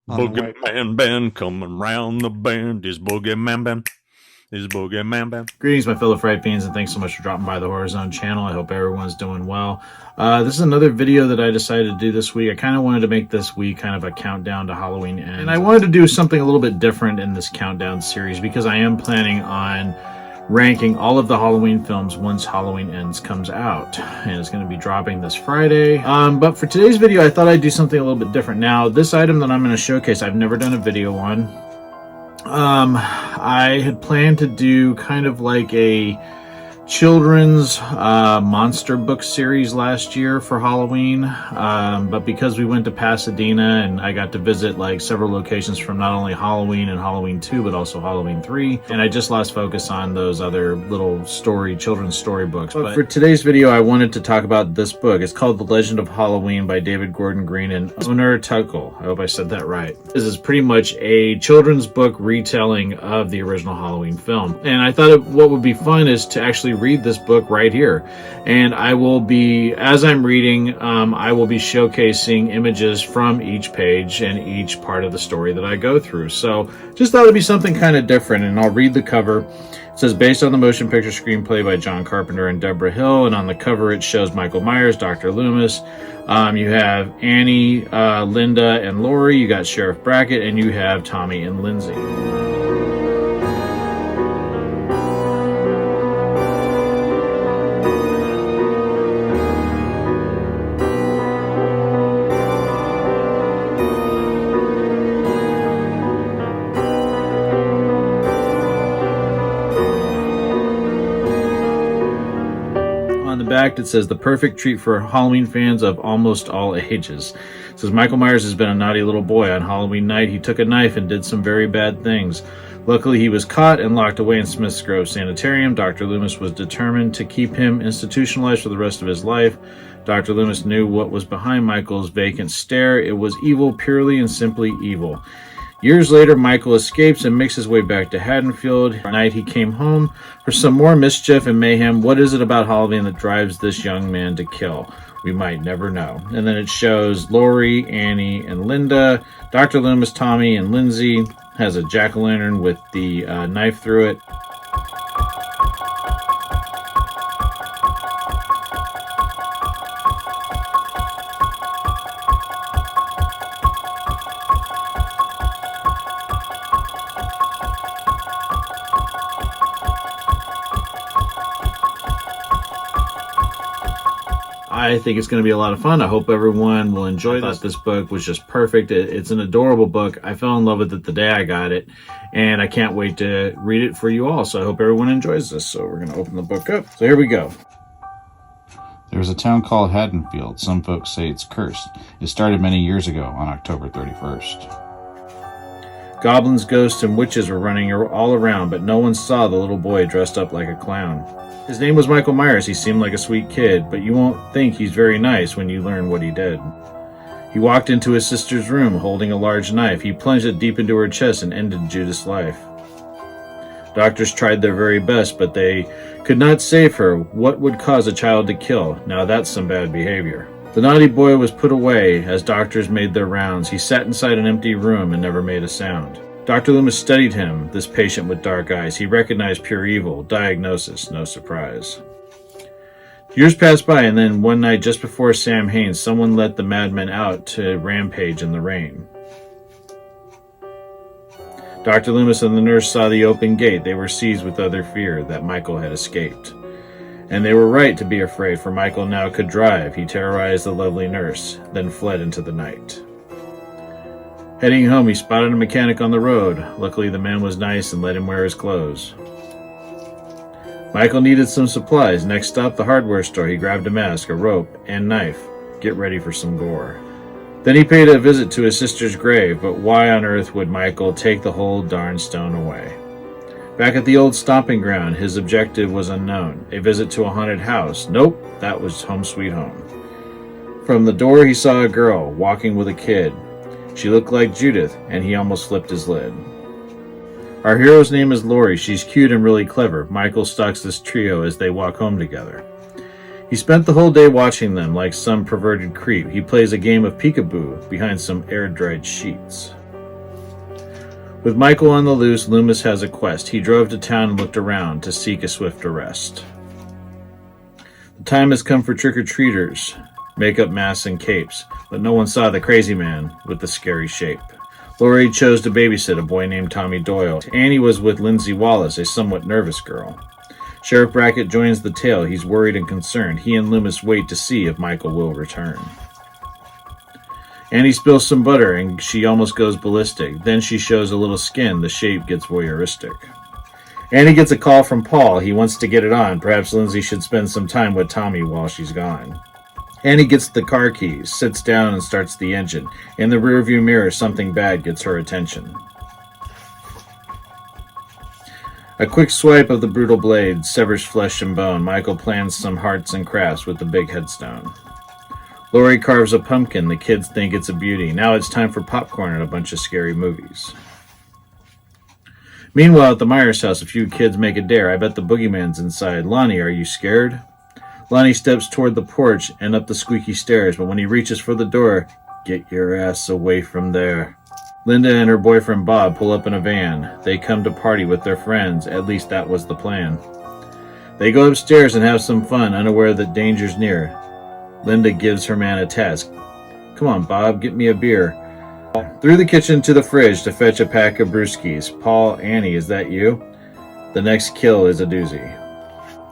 Boogeyman band coming round the bend. Is boogeyman band. Is boogeyman band. Greetings, my fellow fright fiends, and thanks so much for dropping by the Horror Zone channel. I hope everyone's doing well. This is another video that I decided to do this week. I kind of wanted to make this week kind of a countdown to Halloween Ends. And I wanted to do something a little bit different in this countdown series because I am planning on ranking all of the Halloween films once Halloween Ends comes out, and it's going to be dropping this Friday. But for today's video, I thought I'd do something a little bit different. Now, this item that I'm going to showcase, I've never done a video on. I had planned to do kind of like a children's monster book series last year for Halloween, but because we went to Pasadena and I got to visit like several locations from not only Halloween and Halloween 2 but also Halloween 3, and I just lost focus on those other little children's storybooks. But for today's video, I wanted to talk about this book. It's called The Legend of Halloween by David Gordon Green and Onur Tukel. I hope I said that right. This is pretty much a children's book retelling of the original Halloween film, and I thought what would be fun is to actually read this book right here, and I will be, as I'm reading, I will be showcasing images from each page and each part of the story that I go through. So just thought it'd be something kind of different, and I'll read the cover. It says, based on the motion picture screenplay by John Carpenter and Deborah Hill, and on the cover it shows Michael Myers, Dr. Loomis, you have Annie, Linda, and Laurie, you got Sheriff Brackett, and you have Tommy and Lindsay. Back, it says the perfect treat for Halloween fans of almost all ages. It says Michael Myers has been a naughty little boy. On Halloween night, he took a knife and did some very bad things. Luckily, he was caught and locked away in Smith's Grove Sanitarium. Dr. Loomis was determined to keep him institutionalized for the rest of his life. Dr. Loomis knew what was behind Michael's vacant stare. It was evil, purely and simply evil. Years later, Michael escapes and makes his way back to Haddonfield. At night, he came home for some more mischief and mayhem. What is it about Halloween that drives this young man to kill? We might never know. And then it shows Laurie, Annie, and Linda. Dr. Loomis, Tommy, and Lindsay has a jack-o'-lantern with the knife through it. I think it's going to be a lot of fun. I hope everyone will enjoy this. This book was just perfect. It's an adorable book. I fell in love with it the day I got it, and I can't wait to read it for you all. So I hope everyone enjoys this. So we're going to open the book up. So here we go. There's a town called Haddonfield. Some folks say it's cursed. It started many years ago on October 31st. Goblins, ghosts, and witches were running all around, but no one saw the little boy dressed up like a clown. His name was Michael Myers. He seemed like a sweet kid, but you won't think he's very nice when you learn what he did. He walked into his sister's room holding a large knife. He plunged it deep into her chest and ended Judith's life. Doctors tried their very best, but they could not save her. What would cause a child to kill? Now that's some bad behavior. The naughty boy was put away as doctors made their rounds. He sat inside an empty room and never made a sound. Dr. Loomis studied him, this patient with dark eyes. He recognized pure evil. Diagnosis, no surprise. Years passed by, and then one night just before Sam Haines, someone let the madmen out to rampage in the rain. Dr. Loomis and the nurse saw the open gate. They were seized with utter fear that Michael had escaped. And they were right to be afraid, for Michael now could drive. He terrorized the lovely nurse, then fled into the night. Heading home, he spotted a mechanic on the road. Luckily, the man was nice and let him wear his clothes. Michael needed some supplies. Next stop, the hardware store. He grabbed a mask, a rope, and knife. Get ready for some gore. Then he paid a visit to his sister's grave, but why on earth would Michael take the whole darn stone away? Back at the old stomping ground, his objective was unknown. A visit to a haunted house. Nope, that was home sweet home. From the door, he saw a girl walking with a kid. She looked like Judith, and he almost flipped his lid. Our hero's name is Laurie. She's cute and really clever. Michael stalks this trio as they walk home together. He spent the whole day watching them like some perverted creep. He plays a game of peekaboo behind some air-dried sheets. With Michael on the loose, Loomis has a quest. He drove to town and looked around to seek a swift arrest. The time has come for trick-or-treaters, makeup, masks, and capes, but no one saw the crazy man with the scary shape. Laurie chose to babysit a boy named Tommy Doyle. Annie was with Lindsay Wallace, a somewhat nervous girl. Sheriff Brackett joins the tale. He's worried and concerned. He and Loomis wait to see if Michael will return. Annie spills some butter and she almost goes ballistic. Then she shows a little skin. The shape gets voyeuristic. Annie gets a call from Paul. He wants to get it on. Perhaps Lindsay should spend some time with Tommy while she's gone. Annie gets the car keys, sits down and starts the engine. In the rearview mirror, something bad gets her attention. A quick swipe of the brutal blade severs flesh and bone. Michael plans some hearts and crafts with the big headstone. Laurie carves a pumpkin. The kids think it's a beauty. Now it's time for popcorn and a bunch of scary movies. Meanwhile, at the Myers house, a few kids make a dare. I bet the boogeyman's inside. Lonnie, are you scared? Lonnie steps toward the porch and up the squeaky stairs, but when he reaches for the door, get your ass away from there. Linda and her boyfriend Bob pull up in a van. They come to party with their friends. At least that was the plan. They go upstairs and have some fun, unaware that danger's near. Linda gives her man a task. Come on, Bob, get me a beer. Through the kitchen to the fridge to fetch a pack of brewskis. Paul, Annie, is that you? The next kill is a doozy.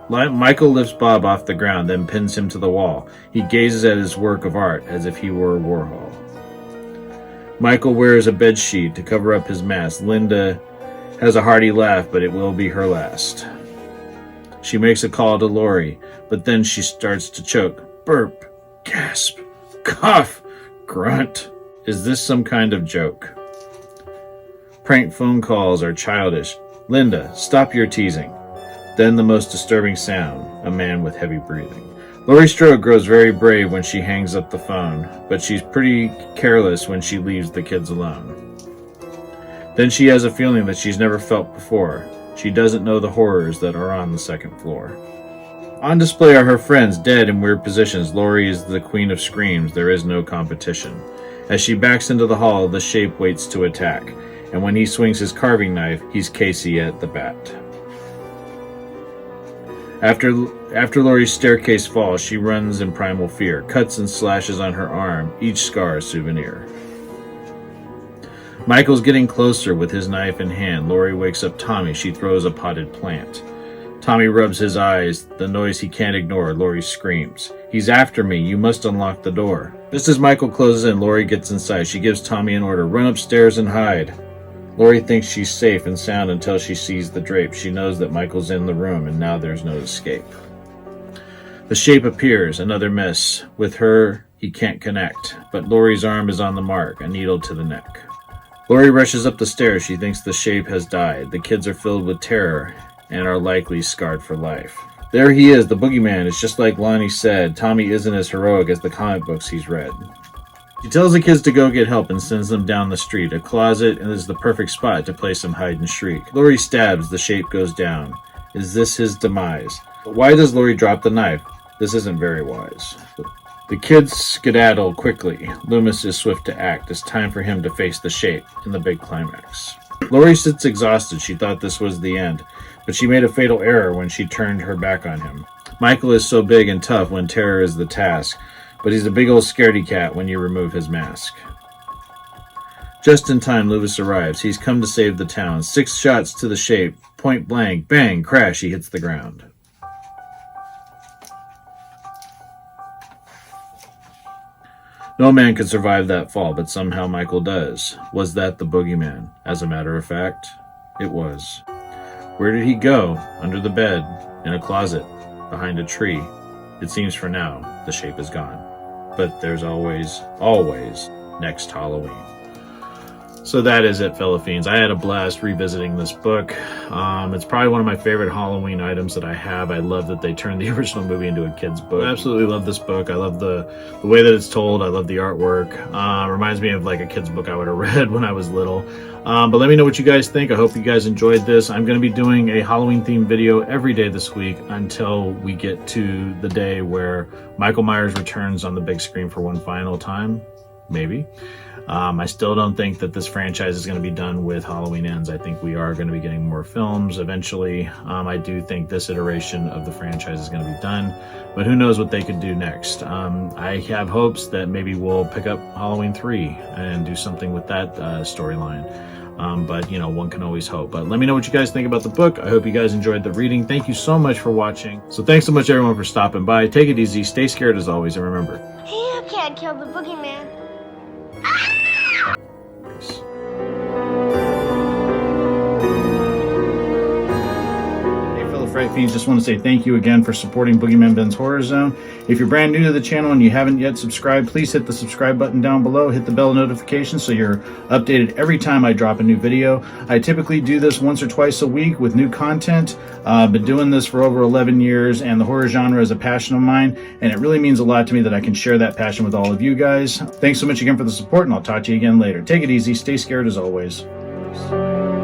Michael lifts Bob off the ground, then pins him to the wall. He gazes at his work of art as if he were a Warhol. Michael wears a bedsheet to cover up his mask. Linda has a hearty laugh, but it will be her last. She makes a call to Laurie, but then she starts to choke. Burp, gasp, cough, grunt. Is this some kind of joke? Prank phone calls are childish. Linda, stop your teasing. Then the most disturbing sound, a man with heavy breathing. Laurie Strode grows very brave when she hangs up the phone, but she's pretty careless when she leaves the kids alone. Then she has a feeling that she's never felt before. She doesn't know the horrors that are on the second floor. On display are her friends, dead in weird positions. Laurie is the queen of screams. There is no competition. As she backs into the hall, the shape waits to attack, and when he swings his carving knife, he's Casey at the bat. After Laurie's staircase falls, she runs in primal fear, cuts and slashes on her arm, each scar a souvenir. Michael's getting closer with his knife in hand. Laurie wakes up Tommy. She throws a potted plant. Tommy rubs his eyes, the noise he can't ignore. Laurie screams. He's after me. You must unlock the door. Just as Michael closes in, Laurie gets inside. She gives Tommy an order. Run upstairs and hide. Laurie thinks she's safe and sound until she sees the drape. She knows that Michael's in the room, and now there's no escape. The shape appears, another miss. With her, he can't connect, but Laurie's arm is on the mark, a needle to the neck. Laurie rushes up the stairs. She thinks the shape has died. The kids are filled with terror and are likely scarred for life. There he is, the boogeyman. It's just like Lonnie said. Tommy isn't as heroic as the comic books he's read. She tells the kids to go get help and sends them down the street. A closet is the perfect spot to play some hide and shriek. Laurie stabs. The shape goes down. Is this his demise? But why does Laurie drop the knife? This isn't very wise. The kids skedaddle quickly. Loomis is swift to act. It's time for him to face the shape in the big climax. Laurie sits exhausted. She thought this was the end, but she made a fatal error when she turned her back on him. Michael is so big and tough when terror is the task, but he's a big old scaredy cat when you remove his mask. Just in time, Loomis arrives. He's come to save the town. 6 shots to the shape. Point blank. Bang. Crash. He hits the ground. No man could survive that fall, but somehow Michael does. Was that the boogeyman? As a matter of fact, it was. Where did he go? Under the bed, in a closet, behind a tree. It seems for now, the shape is gone. But there's always, always next Halloween. So that is it, fellow fiends. I had a blast revisiting this book. It's probably one of my favorite Halloween items that I have. I love that they turned the original movie into a kid's book. I absolutely love this book. I love the way that it's told. I love the artwork. Reminds me of like a kid's book I would have read when I was little. But let me know what you guys think. I hope you guys enjoyed this. I'm going to be doing a Halloween themed video every day this week until we get to the day where Michael Myers returns on the big screen for one final time. maybe. I still don't think that this franchise is going to be done with Halloween Ends. I think we are going to be getting more films eventually. I do think this iteration of the franchise is going to be done, but who knows what they could do next. I have hopes that maybe we'll pick up Halloween 3 and do something with that storyline. But you know, one can always hope. But let me know what you guys think about the book. I hope you guys enjoyed the reading. Thank you so much for watching. So thanks so much everyone for stopping by. Take it easy, stay scared as always, and remember, You can't kill the boogeyman. Fright Fiends, just want to say thank you again for supporting Boogeyman Ben's Horror Zone. If you're brand new to the channel and you haven't yet subscribed, please hit the subscribe button down below, hit the bell notification so you're updated every time I drop a new video. I typically do this once or twice a week with new content. I've been doing this for over 11 years and the horror genre is a passion of mine, and it really means a lot to me that I can share that passion with all of you guys. Thanks so much again for the support, and I'll talk to you again later. Take it easy, stay scared as always. Peace.